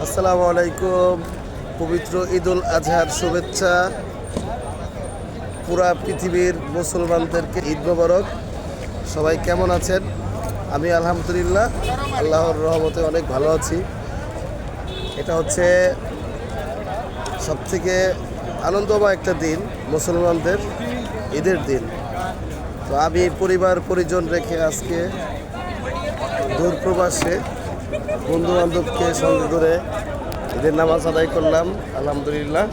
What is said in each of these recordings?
আসসালামু আলাইকুম। পবিত্র ঈদুল আজহার শুভেচ্ছা পুরা পৃথিবীর মুসলমানদেরকে। ঈদ মোবারক। সবাই কেমন আছেন? আমি আলহামদুলিল্লাহ আল্লাহর রহমতে অনেক ভালো আছি। এটা হচ্ছে সবথেকে আনন্দময় একটা দিন, মুসলমানদের ঈদের দিন। তো আমি পরিবার পরিজন রেখে আজকে দূর প্রবাসে বন্ধু বান্ধবকে সঙ্গে করে ঈদের নামাজ আদায় করলাম আলহামদুলিল্লাহ।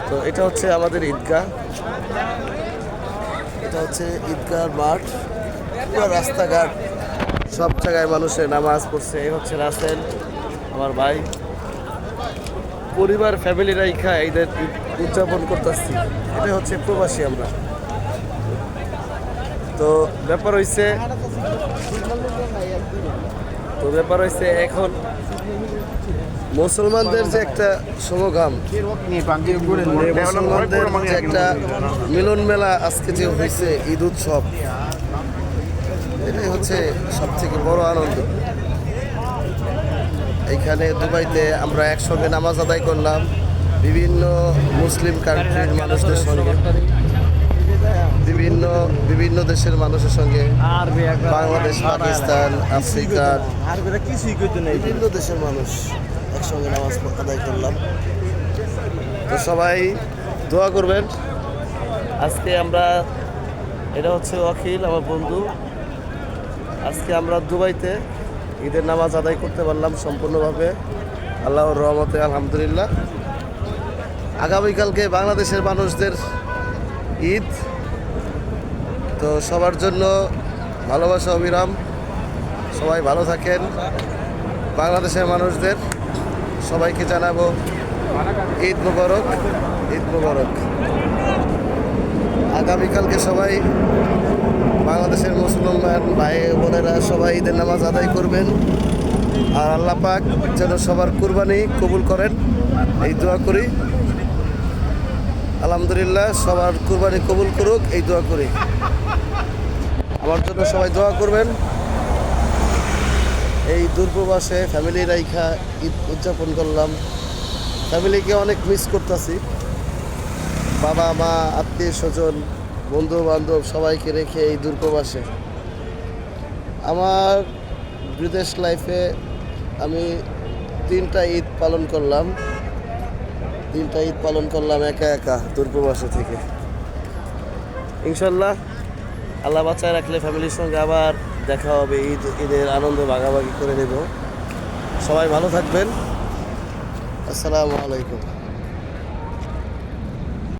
তো এটা হচ্ছে আমাদের ঈদগাহ, এটা হচ্ছে ঈদগাহ মাঠ, পুরো রাস্তাঘাট সব জায়গায় মানুষের নামাজ পড়ছে। এই হচ্ছে রাসেল আমার ভাই, পরিবার ফ্যামিলি রাইখা ঈদের উদযাপন করতেছি। এটা হচ্ছে প্রবাসী আমরা। তো ব্যাপার হয়েছে এখন মুসলমানদের যে একটা সমগাম, মুসলমানদের যে একটা মিলন মেলা আজকে যে হয়েছে ঈদ উৎসব, এটাই হচ্ছে সব থেকে বড় আনন্দ। এইখানে দুবাইতে আমরা একসঙ্গে নামাজ আদায় করলাম বিভিন্ন মুসলিম কান্ট্রির মানুষদের সঙ্গে, বিভিন্ন দেশের মানুষের সঙ্গে, বাংলাদেশ, পাকিস্তান, আফ্রিকার বিভিন্ন দেশের মানুষ একসঙ্গে নামাজ আদায় করলাম। তো সবাই দোয়া করবেন। আজকে আমরা, এটা হচ্ছে অখিল আমার বন্ধু, আজকে আমরা দুবাইতে ঈদের নামাজ আদায় করতে পারলাম সম্পূর্ণভাবে আল্লাহর রহমতে আলহামদুলিল্লাহ। আগামীকালকে বাংলাদেশের মানুষদের ঈদ। তো সবার জন্য ভালোবাসা অবিরাম। সবাই ভালো থাকেন। বাংলাদেশের মানুষদের সবাইকে জানাবো ঈদ মোবারক, ঈদ মোবারক। আগামীকালকে সবাই বাংলাদেশের মুসলমান ভাই বোনেরা সবাই ঈদের নামাজ আদায় করবেন। আর আল্লাহ পাক যেন সবার কুরবানি কবুল করেন, এই দোয়া করি। আলহামদুলিল্লাহ, সবার কুরবানি কবুল করুক, এই দোয়া করি। আমার জন্য সবাই দোয়া করবেন। এই দূরপ্রবাসে ফ্যামিলি রাইখা ঈদ উদযাপন করলাম। ফ্যামিলিকে অনেক মিস করতেছি। বাবা মা, আত্মীয় স্বজন, বন্ধু বান্ধব সবাইকে রেখে এই দূরপ্রবাসে। আমার বিদেশ লাইফে আমি তিনটা ঈদ পালন করলাম একা একা দূরপ্রবাসে থেকে। ইনশাল্লাহ আল্লাহ বাঁচায় রাখলে ফ্যামিলির সঙ্গে আবার দেখা হবে, ঈদের আনন্দ ভাগাভাগি করে নেব। সবাই ভালো থাকবেন। আসসালামু আলাইকুম।